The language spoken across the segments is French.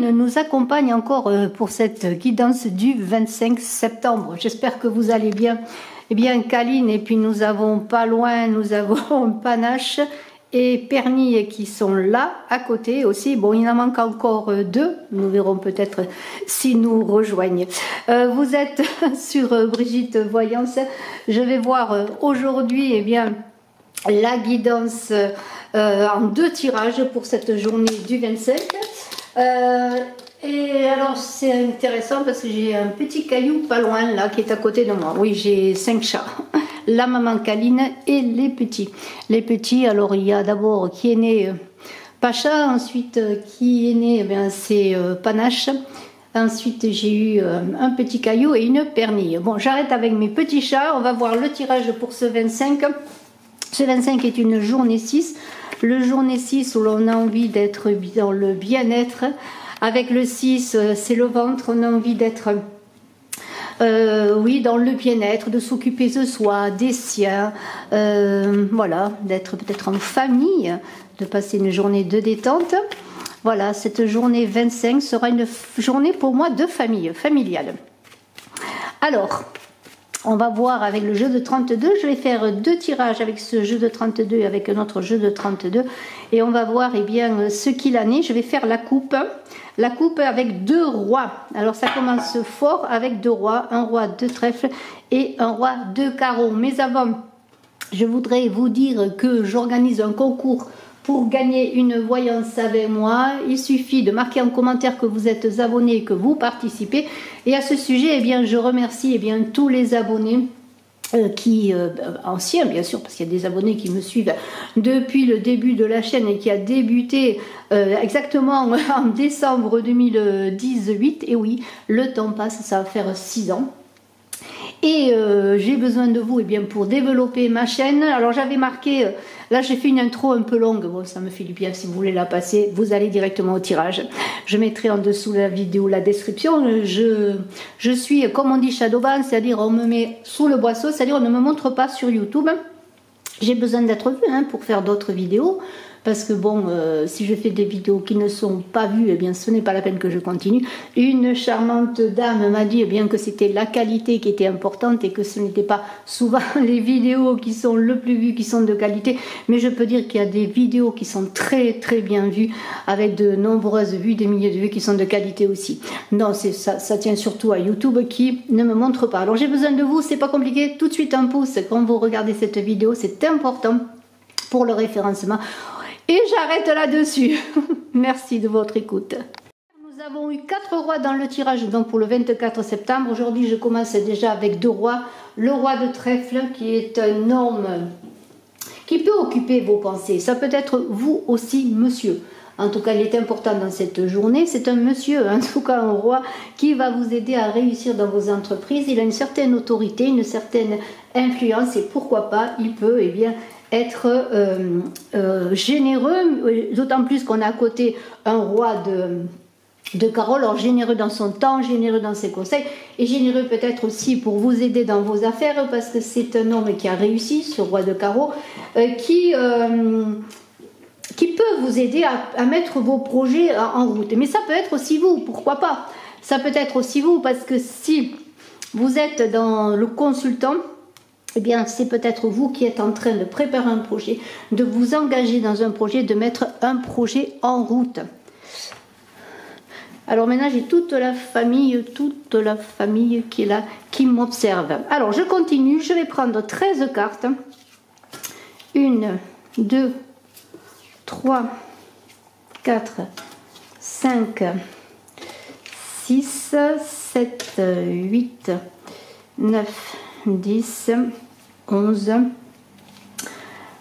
Kaline nous accompagne encore pour cette guidance du 25 septembre. J'espère que vous allez bien. Eh bien, Kaline, et puis nous avons pas loin, nous avons Panache et Perny qui sont là à côté aussi. Bon, il en manque encore deux. Nous verrons peut-être s'ils nous rejoignent. Vous êtes sur Brigitte Voyance. Je vais voir aujourd'hui, eh bien, la guidance en deux tirages pour cette journée du 25. Et alors c'est intéressant parce que j'ai un petit caillou pas loin là qui est à côté de moi. Oui, j'ai 5 chats. La maman Kaline et les petits. Les petits, alors il y a d'abord qui est né Pacha, ensuite qui est né, eh bien c'est Panache. Ensuite j'ai eu un petit caillou et une pernille. Bon, j'arrête avec mes petits chats. On va voir le tirage pour ce 25. Ce 25 est une journée 6. Le journée 6 où l'on a envie d'être dans le bien-être. Avec le 6, c'est le ventre, on a envie d'être oui, dans le bien-être, de s'occuper de soi, des siens, voilà, d'être peut-être en famille, de passer une journée de détente. Voilà, cette journée 25 sera une journée pour moi de famille, familiale. Alors, on va voir avec le jeu de 32, je vais faire deux tirages avec ce jeu de 32 et avec un autre jeu de 32 et on va voir eh bien, ce qu'il en est. Je vais faire la coupe avec deux rois. Alors ça commence fort avec deux rois, un roi de trèfle et un roi de carreau. Mais avant, je voudrais vous dire que j'organise un concours pour gagner une voyance avec moi. Il suffit de marquer en commentaire que vous êtes abonné et que vous participez. Et à ce sujet, eh bien, je remercie eh bien, tous les abonnés anciens bien sûr, parce qu'il y a des abonnés qui me suivent depuis le début de la chaîne et qui a débuté exactement en décembre 2018. Et oui, le temps passe, ça va faire 6 ans. Et j'ai besoin de vous eh bien, pour développer ma chaîne. Alors j'avais marqué, là j'ai fait une intro un peu longue, bon ça me fait du bien, si vous voulez la passer, vous allez directement au tirage. Je mettrai en dessous de la vidéo la description. Je suis, comme on dit, shadowban, c'est-à-dire on me met sous le boisseau, c'est-à-dire on ne me montre pas sur YouTube. J'ai besoin d'être vue hein, pour faire d'autres vidéos. Parce que bon, si je fais des vidéos qui ne sont pas vues, eh bien ce n'est pas la peine que je continue. Une charmante dame m'a dit eh bien, que c'était la qualité qui était importante et que ce n'était pas souvent les vidéos qui sont le plus vues qui sont de qualité. Mais je peux dire qu'il y a des vidéos qui sont très très bien vues, avec de nombreuses vues, des milliers de vues qui sont de qualité aussi. Non, ça tient surtout à YouTube qui ne me montre pas. Alors j'ai besoin de vous, c'est pas compliqué, tout de suite un pouce quand vous regardez cette vidéo, c'est important pour le référencement. Et j'arrête là-dessus. Merci de votre écoute. Nous avons eu 4 rois dans le tirage donc pour le 24 septembre. Aujourd'hui, je commence déjà avec 2 rois. Le roi de trèfle qui est un homme qui peut occuper vos pensées. Ça peut être vous aussi, monsieur. En tout cas, il est important dans cette journée. C'est un monsieur, en tout cas un roi, qui va vous aider à réussir dans vos entreprises. Il a une certaine autorité, une certaine influence et pourquoi pas, il peut eh bien, être généreux, d'autant plus qu'on a à côté un roi de carreau, alors généreux dans son temps, généreux dans ses conseils, et généreux peut-être aussi pour vous aider dans vos affaires, parce que c'est un homme qui a réussi, ce roi de carreau, qui peut vous aider à mettre vos projets en route. Mais ça peut être aussi vous, pourquoi pas? Ça peut être aussi vous, parce que si vous êtes dans le consultant, eh bien, c'est peut-être vous qui êtes en train de préparer un projet, de vous engager dans un projet, de mettre un projet en route. Alors maintenant, j'ai toute la famille qui est là, qui m'observe. Alors, je continue, je vais prendre 13 cartes. 1, 2, 3, 4, 5, 6, 7, 8, 9, 10, 11,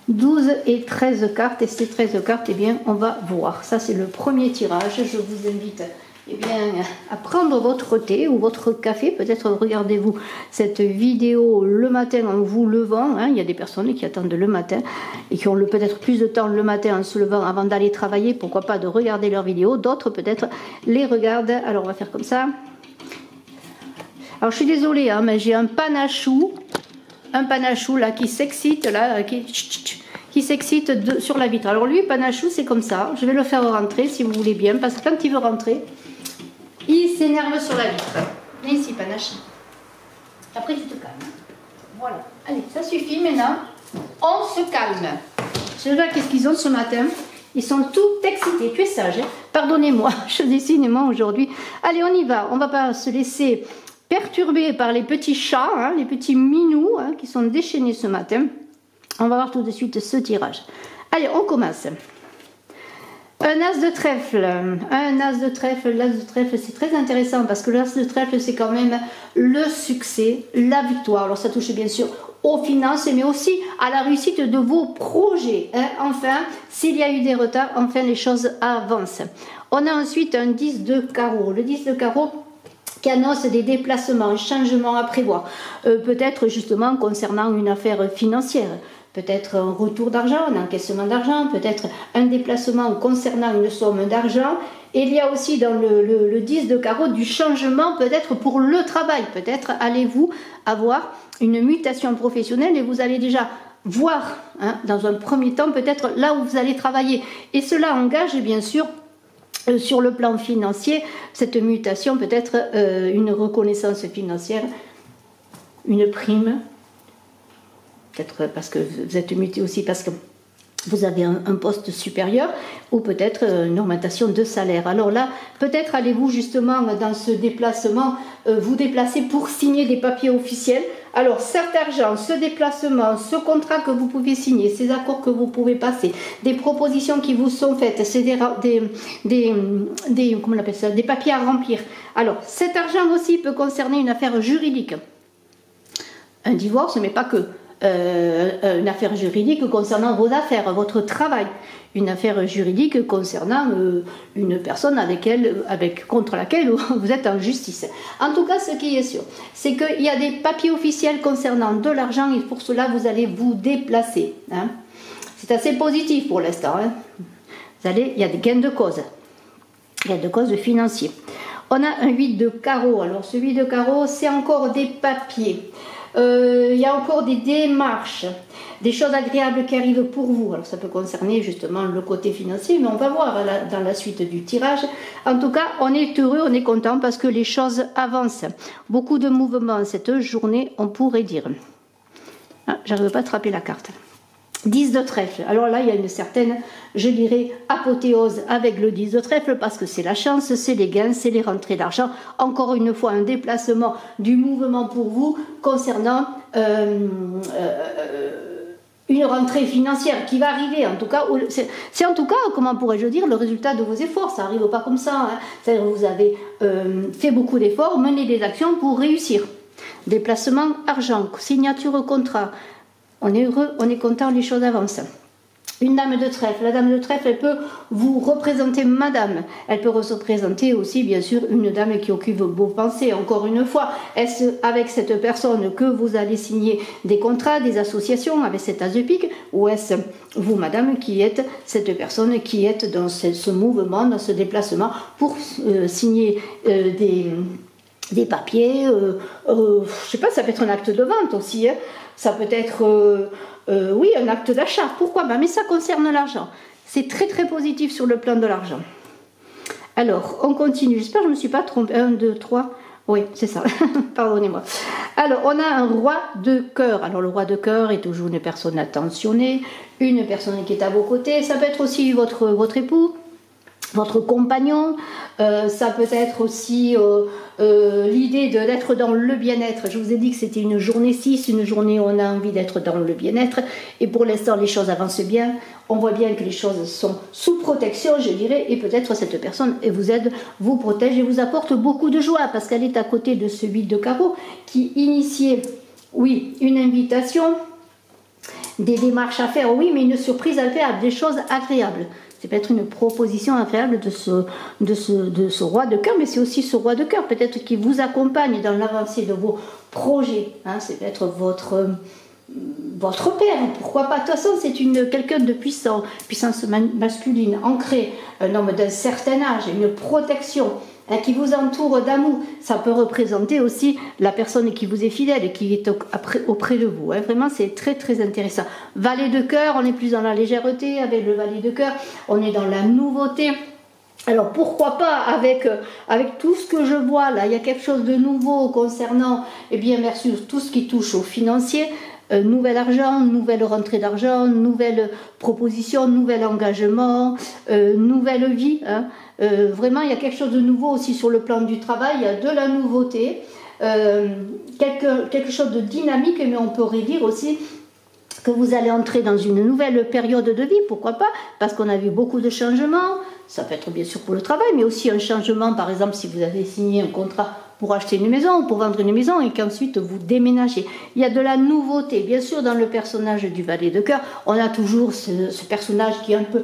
12 et 13 cartes. Et ces 13 cartes, eh bien, on va voir. Ça, c'est le premier tirage. Je vous invite eh bien, à prendre votre thé ou votre café. Peut-être regardez-vous cette vidéo le matin en vous levant. Hein. Il y a des personnes qui attendent le matin et qui ont peut-être plus de temps le matin en se levant avant d'aller travailler. Pourquoi pas de regarder leurs vidéos. D'autres peut-être les regardent. Alors, on va faire comme ça. Alors je suis désolée, hein, mais j'ai un panachou là qui s'excite, là, qui s'excite sur la vitre. Alors lui, panachou, c'est comme ça. Je vais le faire rentrer si vous voulez bien, parce que quand il veut rentrer, s'énerve sur la vitre. Viens ici, Panache. Après, tu te calmes. Voilà. Allez, ça suffit maintenant. On se calme. Ceux-là, qu'est-ce qu'ils ont ce matin? Ils sont tout excités. Tu es sage, hein? Pardonnez-moi, je dessine moi aujourd'hui. Allez, on y va. On ne va pas se laisser perturber par les petits chats, hein, les petits minous hein, qui sont déchaînés ce matin. On va voir tout de suite ce tirage. Allez, on commence. Un as de trèfle. Un as de trèfle. L'as de trèfle, c'est très intéressant parce que l'as de trèfle, c'est quand même le succès, la victoire. Alors, ça touche bien sûr aux finances, mais aussi à la réussite de vos projets. Hein. Enfin, s'il y a eu des retards, enfin, les choses avancent. On a ensuite un 10 de carreau. Le 10 de carreau qui annonce des déplacements, un changement à prévoir. Peut-être justement concernant une affaire financière. Peut-être un retour d'argent, un encaissement d'argent, peut-être un déplacement concernant une somme d'argent. Et il y a aussi dans le 10 de carreau du changement peut-être pour le travail. Peut-être allez-vous avoir une mutation professionnelle et vous allez déjà voir hein, dans un premier temps peut-être là où vous allez travailler. Et cela engage bien sûr sur le plan financier cette mutation, peut-être une reconnaissance financière, une prime. Peut-être parce que vous êtes muté aussi parce que vous avez un poste supérieur ou peut-être une augmentation de salaire. Alors là, peut-être allez-vous justement dans ce déplacement vous déplacer pour signer des papiers officiels. Alors cet argent, ce déplacement, ce contrat que vous pouvez signer, ces accords que vous pouvez passer, des propositions qui vous sont faites, c'est comment on appelle ça, des papiers à remplir. Alors cet argent aussi peut concerner une affaire juridique. Un divorce, mais pas que. Une affaire juridique concernant vos affaires, votre travail, une affaire juridique concernant une personne contre laquelle vous êtes en justice. En tout cas, ce qui est sûr, c'est qu'il y a des papiers officiels concernant de l'argent et pour cela, vous allez vous déplacer. Hein. C'est assez positif pour l'instant. Hein. Il y a des gains de cause. Il y a de cause financiers. On a un 8 de carreau. Alors, ce 8 de carreau, c'est encore des papiers. Il y a encore des démarches, des choses agréables qui arrivent pour vous. Alors ça peut concerner justement le côté financier, mais on va voir dans la suite du tirage. En tout cas, on est heureux, on est content parce que les choses avancent. Beaucoup de mouvements cette journée, on pourrait dire. Ah, j'arrive pas à attraper la carte. 10 de trèfle. Alors là, il y a une certaine, je dirais, apothéose avec le 10 de trèfle parce que c'est la chance, c'est les gains, c'est les rentrées d'argent. Encore une fois, un déplacement du mouvement pour vous concernant une rentrée financière qui va arriver. En tout cas, c'est en tout cas, comment pourrais-je dire, le résultat de vos efforts. Ça n'arrive pas comme ça. Hein. C'est-à-dire que vous avez fait beaucoup d'efforts, mené des actions pour réussir. Déplacement, argent, signature, contrat. On est heureux, on est content, les choses avancent. Une dame de trèfle. La dame de trèfle, elle peut vous représenter madame. Elle peut représenter aussi, bien sûr, une dame qui occupe vos pensées. Encore une fois, est-ce avec cette personne que vous allez signer des contrats, des associations avec cet as de pique, ou est-ce vous, madame, qui êtes cette personne qui est dans ce mouvement, dans ce déplacement pour signer des papiers, je sais pas, ça peut être un acte de vente aussi, hein. Ça peut être, oui, un acte d'achat, pourquoi pas, mais ça concerne l'argent. C'est très très positif sur le plan de l'argent. Alors, on continue, j'espère que je ne me suis pas trompée, 1, 2, 3, oui, c'est ça, pardonnez-moi. Alors, on a un roi de cœur. Alors, le roi de cœur est toujours une personne attentionnée, une personne qui est à vos côtés, ça peut être aussi votre époux, votre compagnon, ça peut être aussi l'idée d'être dans le bien-être. Je vous ai dit que c'était une journée 6, une journée où on a envie d'être dans le bien-être. Et pour l'instant, les choses avancent bien. On voit bien que les choses sont sous protection, je dirais. Et peut-être cette personne vous aide, vous protège et vous apporte beaucoup de joie. Parce qu'elle est à côté de ce 8 de carreau qui initiait, oui, une invitation, des démarches à faire, oui, mais une surprise agréable, des choses agréables. C'est peut-être une proposition agréable de ce roi de cœur, mais c'est aussi ce roi de cœur, peut-être qui vous accompagne dans l'avancée de vos projets. Hein, c'est peut-être votre père, pourquoi pas. De toute façon, c'est quelqu'un de puissant, puissance masculine, ancré, un homme d'un certain âge, une protection, hein, qui vous entoure d'amour. Ça peut représenter aussi la personne qui vous est fidèle, qui est auprès de vous. Hein. Vraiment, c'est très très intéressant. Valet de cœur, on est plus dans la légèreté avec le valet de cœur, on est dans la nouveauté. Alors pourquoi pas avec tout ce que je vois là, il y a quelque chose de nouveau concernant, eh bien merci, tout ce qui touche au financier, nouvel argent, nouvelle rentrée d'argent, nouvelle proposition, nouvel engagement, nouvelle vie. Hein. Vraiment il y a quelque chose de nouveau aussi sur le plan du travail, il y a de la nouveauté, quelque chose de dynamique, mais on pourrait dire aussi que vous allez entrer dans une nouvelle période de vie, pourquoi pas, parce qu'on a vu beaucoup de changements, ça peut être bien sûr pour le travail, mais aussi un changement, par exemple, si vous avez signé un contrat pour acheter une maison ou pour vendre une maison et qu'ensuite vous déménagez. Il y a de la nouveauté, bien sûr, dans le personnage du valet de cœur, on a toujours ce personnage qui est un peu,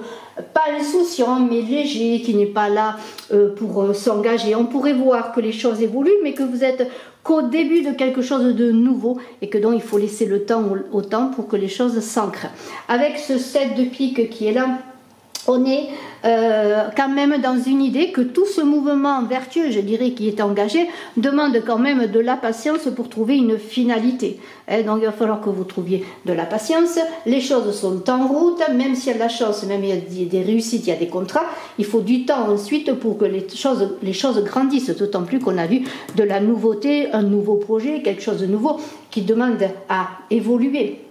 pas insouciant, mais léger, qui n'est pas là pour s'engager. On pourrait voir que les choses évoluent, mais que vous êtes qu'au début de quelque chose de nouveau et que donc il faut laisser le temps au temps pour que les choses s'ancrent. Avec ce 7 de pique qui est là, on est quand même dans une idée que tout ce mouvement vertueux, je dirais, qui est engagé, demande quand même de la patience pour trouver une finalité. Donc il va falloir que vous trouviez de la patience. Les choses sont en route, même s'il y a de la chance, même il y a des réussites, il y a des contrats, il faut du temps ensuite pour que les choses grandissent, d'autant plus qu'on a vu de la nouveauté, un nouveau projet, quelque chose de nouveau qui demande à évoluer.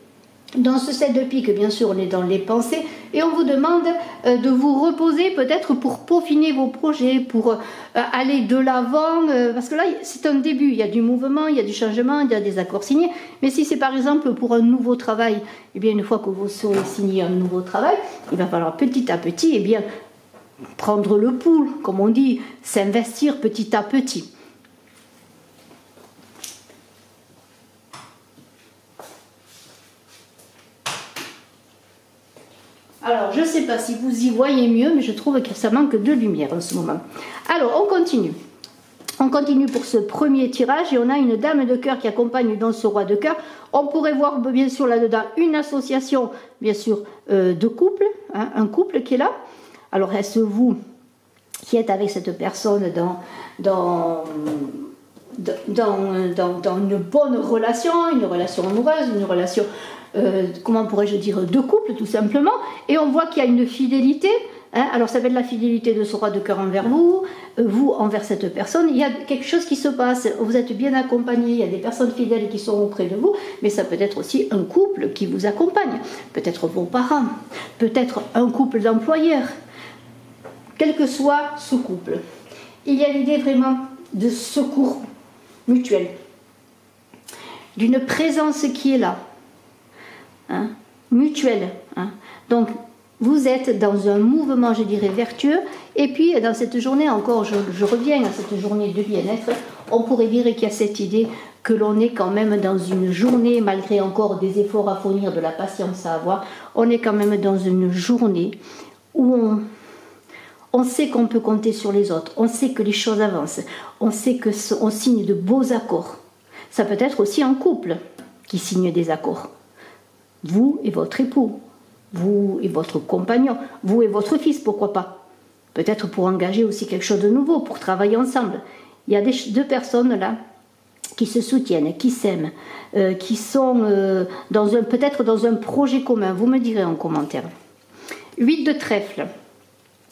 Dans ce 7 de pique, bien sûr, on est dans les pensées et on vous demande de vous reposer peut-être pour peaufiner vos projets, pour aller de l'avant, parce que là, c'est un début, il y a du mouvement, il y a du changement, il y a des accords signés, mais si c'est par exemple pour un nouveau travail, eh bien, une fois que vous aurez signé un nouveau travail, il va falloir petit à petit, eh bien, prendre le pouls, comme on dit, s'investir petit à petit. Alors, je ne sais pas si vous y voyez mieux, mais je trouve que ça manque de lumière en ce moment. Alors, on continue. On continue pour ce premier tirage et on a une dame de cœur qui accompagne dans ce roi de cœur. On pourrait voir bien sûr là-dedans une association, bien sûr, de couple, hein, un couple qui est là. Alors, est-ce vous qui êtes avec cette personne dans une bonne relation, une relation amoureuse, une relation... comment pourrais-je dire, de couple tout simplement, et on voit qu'il y a une fidélité, hein, alors ça va être la fidélité de ce roi de cœur envers vous, vous envers cette personne, il y a quelque chose qui se passe, vous êtes bien accompagné, il y a des personnes fidèles qui sont auprès de vous, mais ça peut être aussi un couple qui vous accompagne, peut-être vos parents, peut-être un couple d'employeurs, quel que soit ce couple. Il y a l'idée vraiment de secours mutuel, d'une présence qui est là, hein, mutuelle. Hein. Donc, vous êtes dans un mouvement, je dirais, vertueux. Et puis, dans cette journée, encore, je reviens à cette journée de bien-être, on pourrait dire qu'il y a cette idée que l'on est quand même dans une journée, malgré encore des efforts à fournir, de la patience à avoir, on est quand même dans une journée où on sait qu'on peut compter sur les autres, on sait que les choses avancent, on sait qu'on signe de beaux accords. Ça peut être aussi un couple qui signe des accords. Vous et votre époux, vous et votre compagnon, vous et votre fils, pourquoi pas. Peut-être pour engager aussi quelque chose de nouveau, pour travailler ensemble. Il y a deux personnes là qui se soutiennent, qui s'aiment, qui sont peut-être dans un projet commun. Vous me direz en commentaire. 8 de trèfle.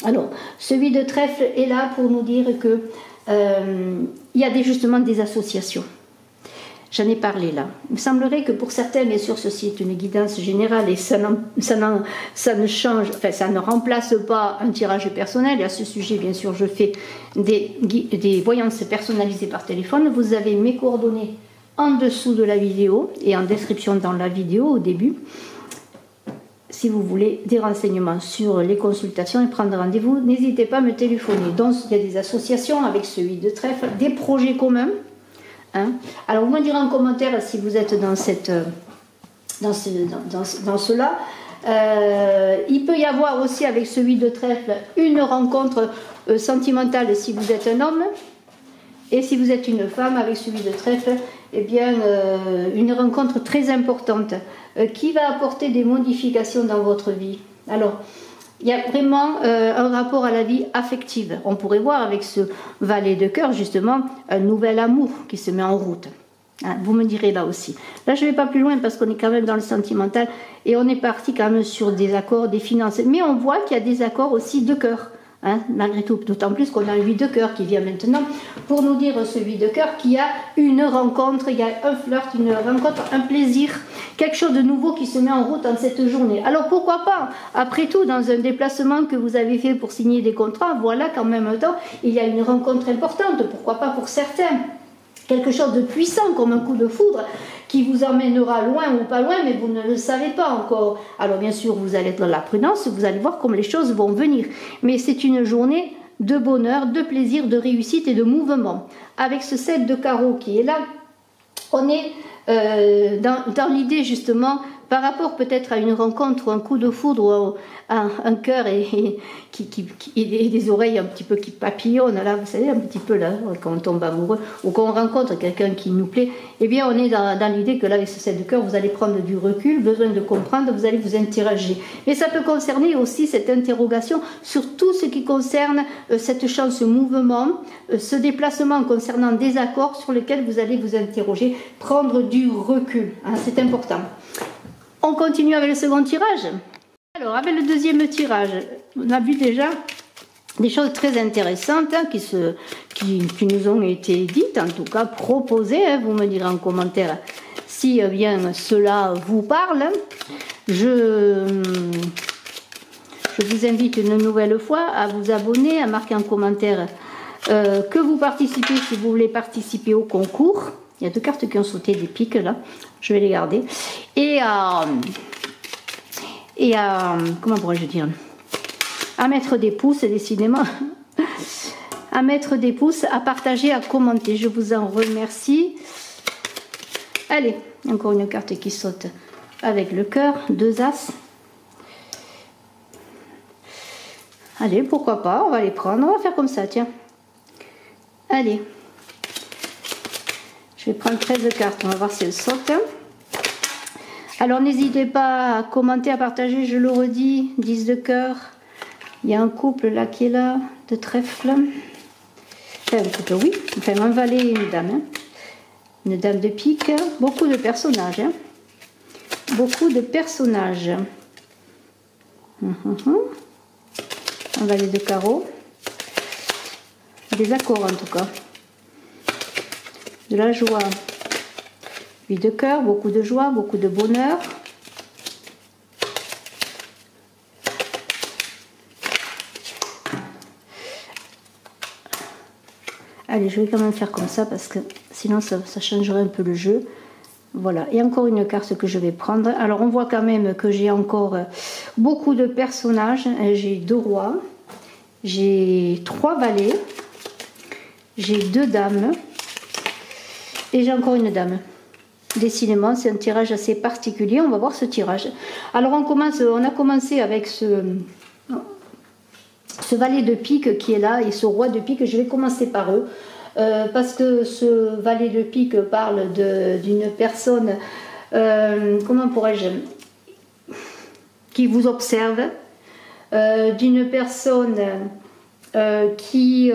Alors, ce 8 de trèfle est là pour nous dire que il y a justement des associations. J'en ai parlé là. Il me semblerait que pour certains, bien sûr, ceci est une guidance générale et ça ne change, enfin, ça ne remplace pas un tirage personnel. Et à ce sujet, bien sûr, je fais des voyances personnalisées par téléphone. Vous avez mes coordonnées en dessous de la vidéo et en description dans la vidéo au début. Si vous voulez des renseignements sur les consultations et prendre rendez-vous, n'hésitez pas à me téléphoner. Donc, il y a des associations avec ce 8 de trèfle, des projets communs. Hein. Alors, vous me direz en commentaire si vous êtes dans cela. Il peut y avoir aussi avec ce 8 de trèfle une rencontre sentimentale si vous êtes un homme. Et si vous êtes une femme avec ce 8 de trèfle, eh bien, une rencontre très importante qui va apporter des modifications dans votre vie. Alors, il y a vraiment un rapport à la vie affective. On pourrait voir avec ce valet de cœur, justement, un nouvel amour qui se met en route. Hein, vous me direz là aussi. Là, je ne vais pas plus loin parce qu'on est quand même dans le sentimental et on est parti quand même sur des accords, des finances. Mais on voit qu'il y a des accords aussi de cœur. hein, malgré tout. D'autant plus qu'on a un 8 de cœur qui vient maintenant pour nous dire, ce 8 de cœur, qu'il y a une rencontre, il y a un flirt, une rencontre, un plaisir, quelque chose de nouveau qui se met en route en cette journée. Alors pourquoi pas, après tout, dans un déplacement que vous avez fait pour signer des contrats, voilà qu'en même temps, il y a une rencontre importante, pourquoi pas pour certains. Quelque chose de puissant comme un coup de foudre qui vous emmènera loin ou pas loin, mais vous ne le savez pas encore. Alors bien sûr, vous allez être dans la prudence, vous allez voir comme les choses vont venir. Mais c'est une journée de bonheur, de plaisir, de réussite et de mouvement. Avec ce 7 de carreau qui est là, on est dans l'idée justement, par rapport peut-être à une rencontre ou un coup de foudre ou un cœur et des oreilles un petit peu qui papillonnent, là, vous savez, un petit peu là, quand on tombe amoureux ou quand on rencontre quelqu'un qui nous plaît, eh bien on est dans l'idée que là, avec ce 7 de cœur, vous allez prendre du recul, besoin de comprendre, vous allez vous interroger. Mais ça peut concerner aussi cette interrogation sur tout ce qui concerne cette chance, ce mouvement, ce déplacement concernant des accords sur lesquels vous allez vous interroger, prendre du recul, hein, c'est important. On continue avec le second tirage. Alors, avec le deuxième tirage, on a vu déjà des choses très intéressantes hein, qui nous ont été dites, en tout cas proposées. Hein, vous me direz en commentaire si bien cela vous parle. Je vous invite une nouvelle fois à vous abonner, à marquer en commentaire que vous participez si vous voulez participer au concours. Il y a 2 cartes qui ont sauté des piques là, je vais les garder. Et comment pourrais-je dire, à mettre des pouces, décidément, à mettre des pouces, à partager, à commenter. Je vous en remercie. Allez, encore une carte qui saute avec le cœur, 2 as. Allez, pourquoi pas, on va les prendre, on va faire comme ça, tiens. Allez. Je vais prendre 13 cartes, on va voir si elles sautent. Alors n'hésitez pas à commenter, à partager, je le redis, 10 de cœur. Il y a un couple là qui est là, de trèfle. Enfin, un couple, oui, enfin un valet et une dame. Hein. Une dame de pique, beaucoup de personnages. Hein. Beaucoup de personnages. Un valet de carreau. Des accords en tout cas. De la joie, 8 de cœur, beaucoup de joie, beaucoup de bonheur. Allez, je vais quand même faire comme ça parce que sinon ça changerait un peu le jeu. Voilà, et encore une carte que je vais prendre. Alors on voit quand même que j'ai encore beaucoup de personnages. J'ai 2 rois, j'ai 3 valets, j'ai 2 dames. Et j'ai encore une dame. Décidément, c'est un tirage assez particulier. On va voir ce tirage. Alors, on a commencé avec ce valet de pique qui est là et ce roi de pique. Je vais commencer par eux. Parce que ce valet de pique parle d'une personne, comment pourrais-je, qui vous observe, d'une personne qui...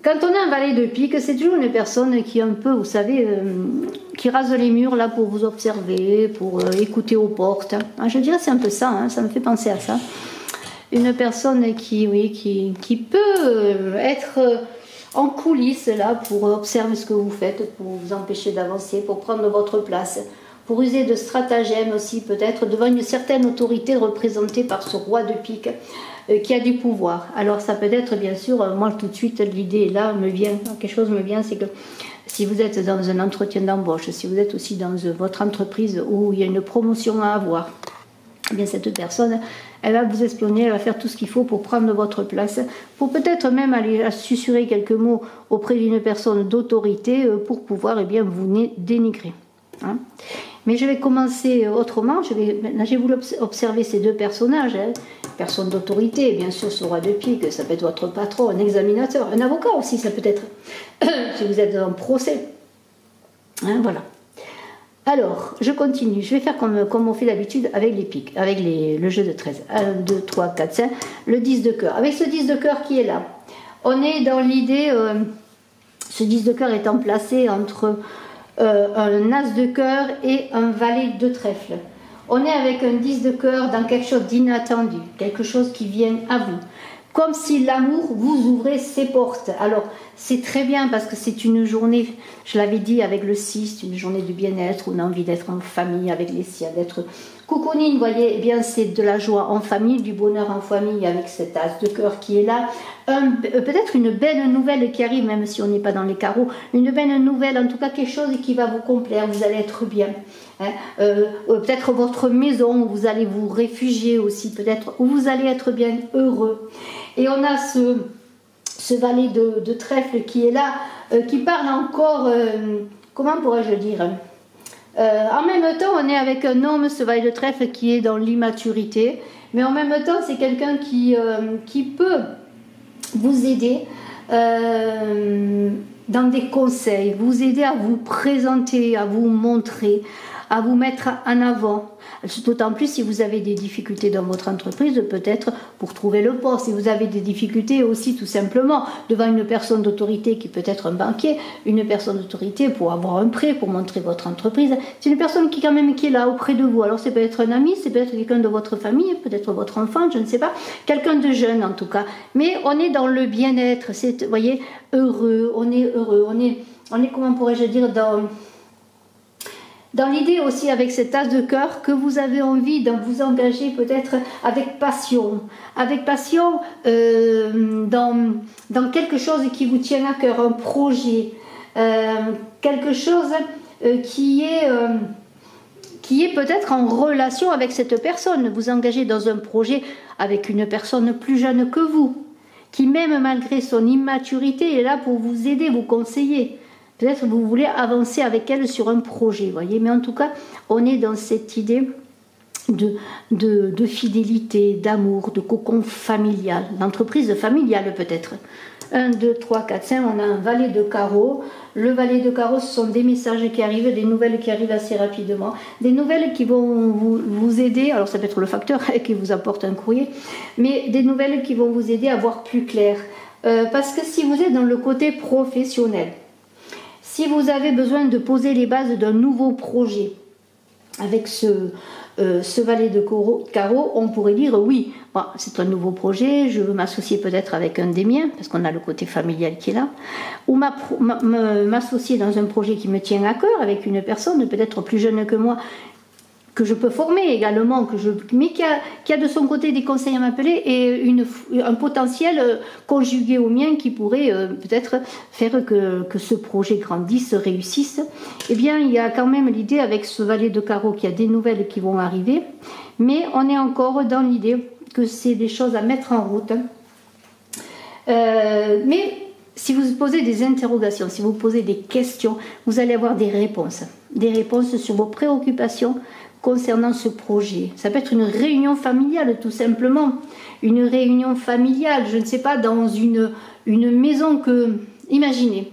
Quand on a un valet de pique, c'est toujours une personne qui est un peu, vous savez, qui rase les murs là pour vous observer, pour écouter aux portes. Je dirais c'est un peu ça, hein, ça me fait penser à ça. Une personne qui peut être en coulisses là pour observer ce que vous faites, pour vous empêcher d'avancer, pour prendre votre place, pour user de stratagèmes aussi peut-être devant une certaine autorité représentée par ce roi de pique. Qui a du pouvoir. Alors ça peut être bien sûr, moi tout de suite l'idée là me vient, quelque chose me vient, c'est que si vous êtes dans un entretien d'embauche, si vous êtes aussi dans votre entreprise où il y a une promotion à avoir, eh bien cette personne, elle va vous espionner, elle va faire tout ce qu'il faut pour prendre votre place, pour peut-être même aller susurrer quelques mots auprès d'une personne d'autorité pour pouvoir bien vous dénigrer. Hein. Mais je vais commencer autrement. J'ai voulu observer ces 2 personnages. Hein. Personne d'autorité, bien sûr, ce roi de pique, ça peut être votre patron, un examinateur, un avocat aussi, ça peut être, si vous êtes en procès. Hein, voilà. Alors, je continue. Je vais faire comme on fait d'habitude avec les piques, avec le jeu de 13. 1, 2, 3, 4, 5. Le 10 de cœur. Avec ce 10 de cœur qui est là, on est dans l'idée, ce 10 de cœur étant placé entre un as de cœur et un valet de trèfle. On est avec un 10 de cœur dans quelque chose d'inattendu, quelque chose qui vient à vous. Comme si l'amour vous ouvrait ses portes. Alors, c'est très bien parce que c'est une journée, je l'avais dit avec le 6, une journée de bien-être, on a envie d'être en famille avec les siens, d'être cocooning, vous voyez, eh bien c'est de la joie en famille, du bonheur en famille avec cet as de cœur qui est là. Peut-être une belle nouvelle qui arrive, même si on n'est pas dans les carreaux, une belle nouvelle, en tout cas quelque chose qui va vous complaire, vous allez être bien. Hein. Peut-être votre maison où vous allez vous réfugier aussi, peut-être, où vous allez être bien heureux. Et on a ce valet de trèfle qui est là, qui parle encore, comment pourrais-je dire, en même temps, on est avec un homme, ce valet de trèfle, qui est dans l'immaturité, mais en même temps, c'est quelqu'un qui peut vous aider dans des conseils, vous aider à vous présenter, à vous montrer, à vous mettre en avant. D'autant plus si vous avez des difficultés dans votre entreprise, peut-être pour trouver le poste. Si vous avez des difficultés aussi tout simplement devant une personne d'autorité qui peut être un banquier, une personne d'autorité pour avoir un prêt, pour montrer votre entreprise. C'est une personne qui quand même qui est là auprès de vous. Alors c'est peut-être un ami, c'est peut-être quelqu'un de votre famille, peut-être votre enfant, je ne sais pas. Quelqu'un de jeune en tout cas. Mais on est dans le bien-être, c'est, vous voyez, heureux, on est heureux, on est comment pourrais-je dire, dans l'idée aussi avec cet as de cœur que vous avez envie de vous engager peut-être avec passion dans quelque chose qui vous tient à cœur, un projet, quelque chose qui est peut-être en relation avec cette personne. Vous engagez dans un projet avec une personne plus jeune que vous, qui même malgré son immaturité est là pour vous aider, vous conseiller. Peut-être que vous voulez avancer avec elle sur un projet, vous voyez. Mais en tout cas, on est dans cette idée de fidélité, d'amour, de cocon familial, d'entreprise familiale peut-être. 1, 2, 3, 4, 5, on a un valet de carreau. Le valet de carreau, ce sont des messages qui arrivent, des nouvelles qui arrivent assez rapidement, des nouvelles qui vont vous aider, alors ça peut être le facteur qui vous apporte un courrier, mais des nouvelles qui vont vous aider à voir plus clair. Parce que si vous êtes dans le côté professionnel, si vous avez besoin de poser les bases d'un nouveau projet, avec ce valet de carreau, on pourrait dire oui, bon, c'est un nouveau projet, je veux m'associer peut-être avec un des miens, parce qu'on a le côté familial qui est là, ou m'associer dans un projet qui me tient à cœur avec une personne peut-être plus jeune que moi, que je peux former également, mais qui a de son côté des conseils à m'appeler et un potentiel conjugué au mien qui pourrait peut-être faire que ce projet grandisse, réussisse. Eh bien, il y a quand même l'idée avec ce valet de carreau qu'il y a des nouvelles qui vont arriver, mais on est encore dans l'idée que c'est des choses à mettre en route. Mais si vous posez des interrogations, si vous posez des questions, vous allez avoir des réponses sur vos préoccupations concernant ce projet. Ça peut être une réunion familiale tout simplement, une réunion familiale, je ne sais pas, dans une maison que, imaginez,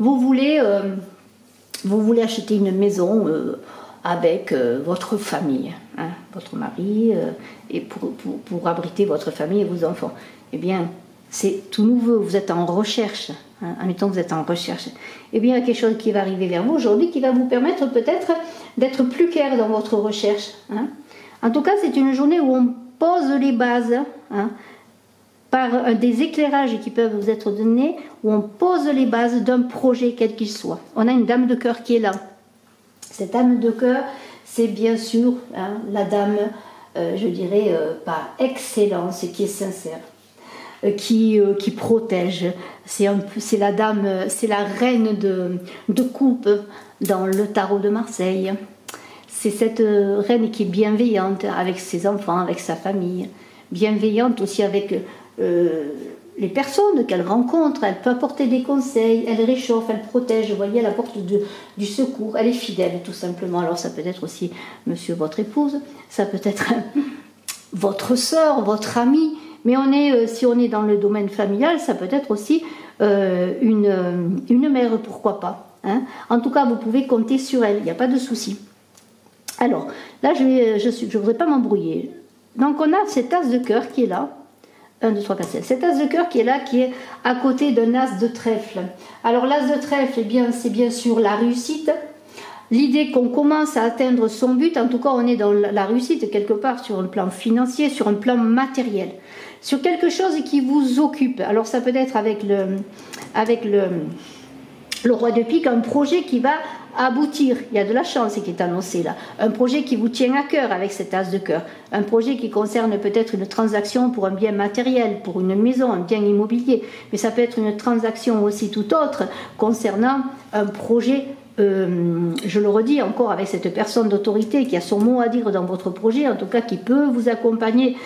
vous voulez acheter une maison avec votre famille, hein, votre mari, et pour abriter votre famille et vos enfants. Eh bien, c'est tout nouveau, vous êtes en recherche, hein, admettons que vous êtes en recherche, eh bien il y a quelque chose qui va arriver vers vous aujourd'hui qui va vous permettre peut-être d'être plus clair dans votre recherche. Hein. En tout cas, c'est une journée où on pose les bases, hein, par des éclairages qui peuvent vous être donnés, où on pose les bases d'un projet quel qu'il soit. On a une dame de cœur qui est là. Cette dame de cœur, c'est bien sûr, hein, la dame, je dirais, par excellence, qui est sincère. Qui protège, c'est la dame, c'est la reine de coupe dans le tarot de Marseille. C'est cette reine qui est bienveillante avec ses enfants, avec sa famille, bienveillante aussi avec les personnes qu'elle rencontre. Elle peut apporter des conseils, elle réchauffe, elle protège, vous voyez, elle apporte du secours, elle est fidèle tout simplement. Alors ça peut être aussi monsieur, votre épouse, ça peut être votre sœur, votre amie. Mais si on est dans le domaine familial, ça peut être aussi une mère, pourquoi pas. Hein. En tout cas, vous pouvez compter sur elle, il n'y a pas de souci. Alors, là, je ne voudrais pas m'embrouiller. Donc, on a cet as de cœur qui est là. 1, 2, 3, 4, 5. Cet as de cœur qui est là, qui est à côté d'un as de trèfle. Alors, l'as de trèfle, eh bien, c'est bien sûr la réussite. l'idée qu'on commence à atteindre son but, en tout cas on est dans la réussite quelque part sur un plan financier, sur un plan matériel, sur quelque chose qui vous occupe. Alors ça peut être avec le roi de pique, un projet qui va aboutir, il y a de la chance qui est annoncé là, un projet qui vous tient à cœur avec cet as de cœur, un projet qui concerne peut-être une transaction pour un bien matériel, pour une maison, un bien immobilier, mais ça peut être une transaction aussi tout autre concernant un projet, je le redis encore, avec cette personne d'autorité qui a son mot à dire dans votre projet, en tout cas qui peut vous accompagner.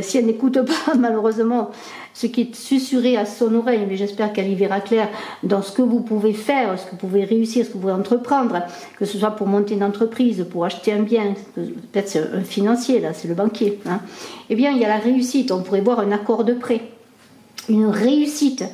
Si elle n'écoute pas malheureusement ce qui est susurré à son oreille, mais j'espère qu'elle y verra clair dans ce que vous pouvez faire, ce que vous pouvez réussir, ce que vous pouvez entreprendre, que ce soit pour monter une entreprise, pour acheter un bien, peut-être c'est un financier, là c'est le banquier, hein. Eh bien il y a la réussite, on pourrait voir un accord de prêt, une réussite,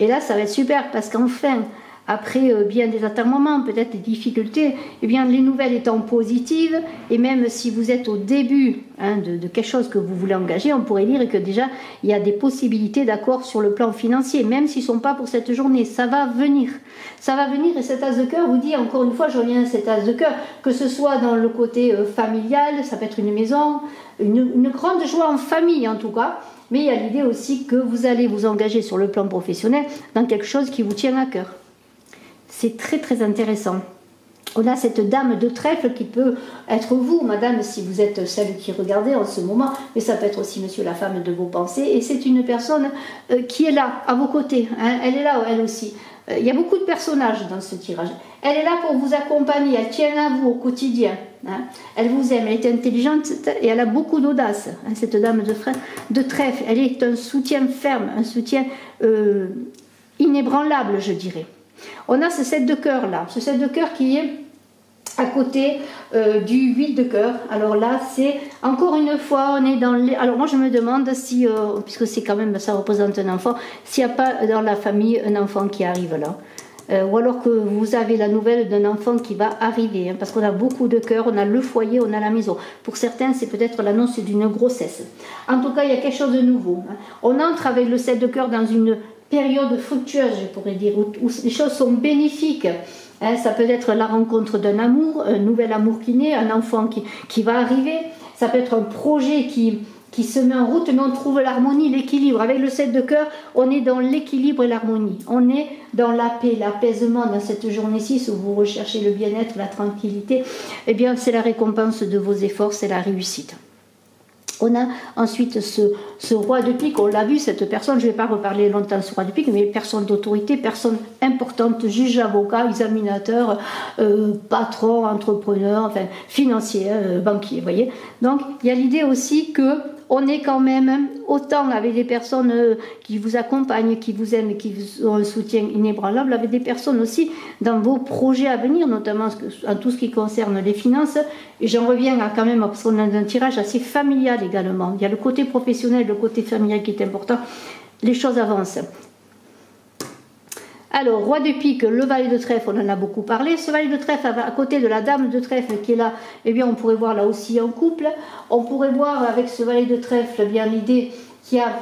et là ça va être super parce qu'enfin, après bien des atermoiements, peut-être des difficultés, eh bien, les nouvelles étant positives, et même si vous êtes au début de quelque chose que vous voulez engager, on pourrait dire que déjà, il y a des possibilités d'accord sur le plan financier, même s'ils ne sont pas pour cette journée. Ça va venir. Ça va venir, et cet as de cœur vous dit, encore une fois, je reviens à cet as de cœur, que ce soit dans le côté familial, ça peut être une maison, une grande joie en famille en tout cas, mais il y a l'idée aussi que vous allez vous engager sur le plan professionnel dans quelque chose qui vous tient à cœur. C'est très très intéressant. On a cette dame de trèfle qui peut être vous, madame, si vous êtes celle qui regardez en ce moment, mais ça peut être aussi monsieur, la femme de vos pensées, et c'est une personne qui est là, à vos côtés, hein. Elle est là, elle aussi. Il y a beaucoup de personnages dans ce tirage. Elle est là pour vous accompagner, elle tient à vous au quotidien, hein. Elle vous aime, elle est intelligente et elle a beaucoup d'audace, hein, cette dame de trèfle. Elle est un soutien ferme, un soutien inébranlable, je dirais. On a ce 7 de cœur là, ce 7 de cœur qui est à côté du 8 de cœur. Alors là, c'est encore une fois, on est dans les... Alors moi je me demande si, puisque c'est quand même, ça représente un enfant, s'il n'y a pas dans la famille un enfant qui arrive là. Ou alors que vous avez la nouvelle d'un enfant qui va arriver, hein, parce qu'on a beaucoup de cœurs, on a le foyer, on a la maison. Pour certains, c'est peut-être l'annonce d'une grossesse. En tout cas, il y a quelque chose de nouveau, hein. On entre avec le 7 de cœur dans une période fructueuse, je pourrais dire, où les choses sont bénéfiques. Hein, ça peut être la rencontre d'un amour, un nouvel amour qui naît, un enfant qui va arriver. Ça peut être un projet qui se met en route, mais on trouve l'harmonie, l'équilibre. Avec le 7 de cœur, on est dans l'équilibre et l'harmonie. On est dans la paix, l'apaisement dans cette journée 6 où vous recherchez le bien-être, la tranquillité. Eh bien, c'est la récompense de vos efforts, c'est la réussite. On a ensuite ce roi de pique, on l'a vu, cette personne, je ne vais pas reparler longtemps de ce roi de pique, mais personne d'autorité, personne importante, juge, avocat, examinateur, patron, entrepreneur, enfin financier, banquier, vous voyez. Donc il y a l'idée aussi que on est quand même autant avec des personnes qui vous accompagnent, qui vous aiment, qui vous ont un soutien inébranlable, avec des personnes aussi dans vos projets à venir, notamment en tout ce qui concerne les finances. Et j'en reviens à quand même, parce qu'on a un tirage assez familial également. Il y a le côté professionnel, le côté familial qui est important. Les choses avancent. Alors, roi de pique, le valet de trèfle, on en a beaucoup parlé. Ce valet de trèfle, à côté de la dame de trèfle qui est là, eh bien, on pourrait voir là aussi en couple. On pourrait voir avec ce valet de trèfle, bien l'idée qu'il y a...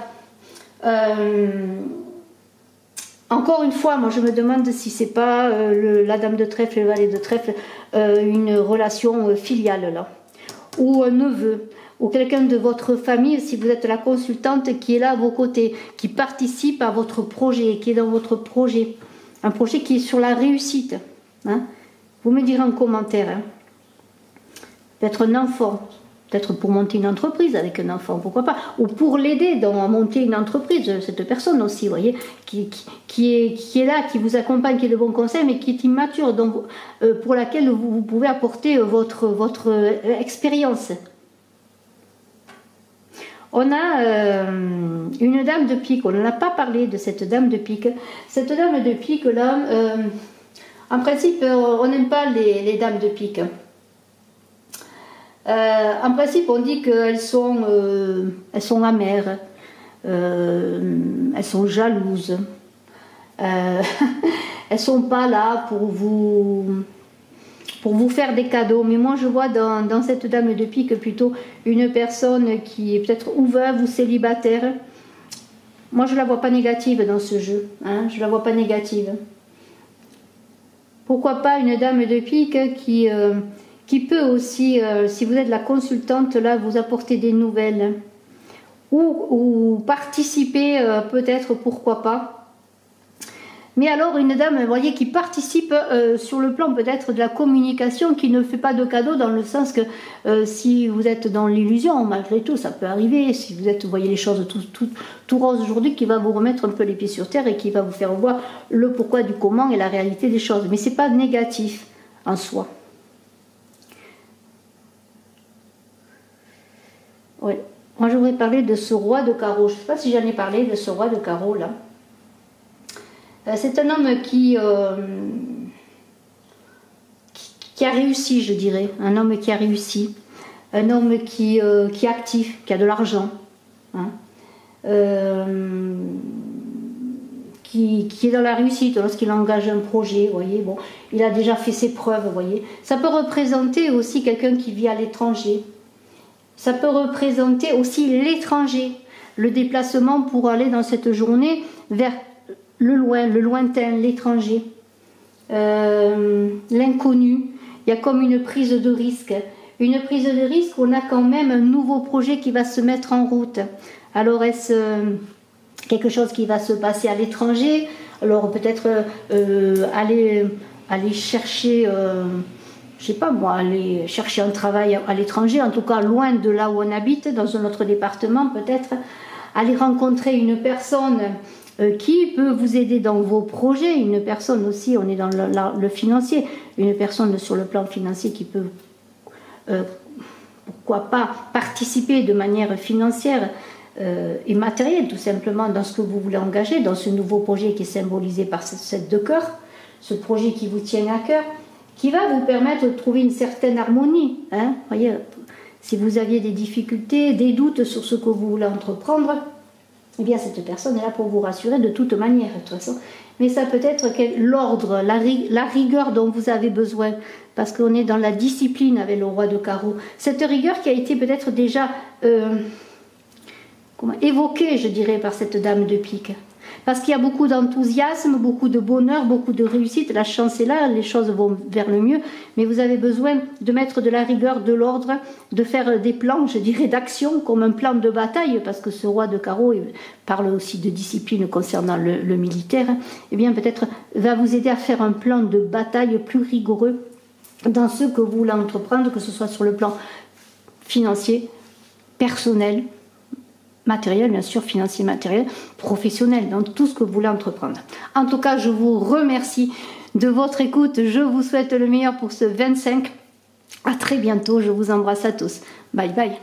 encore une fois, moi je me demande si c'est pas la dame de trèfle et le valet de trèfle, une relation filiale là, ou un neveu, ou quelqu'un de votre famille, si vous êtes la consultante qui est là à vos côtés, qui participe à votre projet, qui est dans votre projet, un projet qui est sur la réussite, hein. Vous me direz en commentaire, hein. Peut-être un enfant, peut-être pour monter une entreprise avec un enfant, pourquoi pas, ou pour l'aider à monter une entreprise, cette personne aussi, vous voyez, qui est là, qui vous accompagne, qui est de bons conseils, mais qui est immature, donc, pour laquelle vous pouvez apporter votre expérience. On a une dame de pique, on n'a pas parlé de cette dame de pique. Cette dame de pique là, en principe, on n'aime pas les dames de pique. En principe, on dit qu'elles sont amères, elles sont jalouses, elles sont pas là pour vous faire des cadeaux. Mais moi, je vois dans cette dame de pique plutôt une personne qui est peut-être ou veuve ou célibataire. Moi, je la vois pas négative dans ce jeu, hein, je la vois pas négative. Pourquoi pas une dame de pique qui peut aussi, si vous êtes la consultante, là, vous apporter des nouvelles. Ou participer, peut-être, pourquoi pas. Mais alors, une dame, vous voyez, qui participe sur le plan peut-être de la communication, qui ne fait pas de cadeau, dans le sens que si vous êtes dans l'illusion, malgré tout, ça peut arriver, si vous êtes, vous voyez les choses tout rose aujourd'hui, qui va vous remettre un peu les pieds sur terre et qui va vous faire voir le pourquoi du comment et la réalité des choses. Mais ce n'est pas négatif en soi. Oui. Moi, je voudrais parler de ce roi de carreau. Je ne sais pas si j'en ai parlé de ce roi de carreau là. C'est un homme qui a réussi, je dirais. Un homme qui a réussi. Un homme qui est actif, qui a de l'argent. Hein. Qui est dans la réussite lorsqu'il engage un projet. Vous voyez, bon, il a déjà fait ses preuves. Vous voyez. Ça peut représenter aussi quelqu'un qui vit à l'étranger. Ça peut représenter aussi l'étranger. Le déplacement pour aller dans cette journée vers le loin, le lointain, l'étranger, l'inconnu. Il y a comme une prise de risque. Une prise de risque, on a quand même un nouveau projet qui va se mettre en route. Alors est-ce quelque chose qui va se passer à l'étranger? Alors peut-être aller chercher, je sais pas moi, aller chercher un travail à l'étranger, en tout cas loin de là où on habite, dans un autre département peut-être. Aller rencontrer une personne qui peut vous aider dans vos projets, une personne aussi, on est dans le financier, une personne sur le plan financier qui peut, pourquoi pas, participer de manière financière et matérielle, tout simplement, dans ce que vous voulez engager, dans ce nouveau projet qui est symbolisé par ce 7 de cœur, ce projet qui vous tient à cœur, qui va vous permettre de trouver une certaine harmonie. Hein, voyez, si vous aviez des difficultés, des doutes sur ce que vous voulez entreprendre, eh bien cette personne est là pour vous rassurer de toute manière, de toute façon. Mais ça peut être l'ordre, la rigueur dont vous avez besoin, parce qu'on est dans la discipline avec le roi de carreau. Cette rigueur qui a été peut-être déjà évoquée, je dirais, par cette dame de pique. Parce qu'il y a beaucoup d'enthousiasme, beaucoup de bonheur, beaucoup de réussite. La chance est là, les choses vont vers le mieux. Mais vous avez besoin de mettre de la rigueur, de l'ordre, de faire des plans, je dirais, d'action, comme un plan de bataille. Parce que ce roi de carreau parle aussi de discipline concernant le militaire. Eh bien, peut-être va vous aider à faire un plan de bataille plus rigoureux dans ce que vous voulez entreprendre, que ce soit sur le plan financier, personnel, matériel, bien sûr, financier, matériel, professionnel, dans tout ce que vous voulez entreprendre. En tout cas, je vous remercie de votre écoute. Je vous souhaite le meilleur pour ce 25. À très bientôt. Je vous embrasse à tous. Bye bye.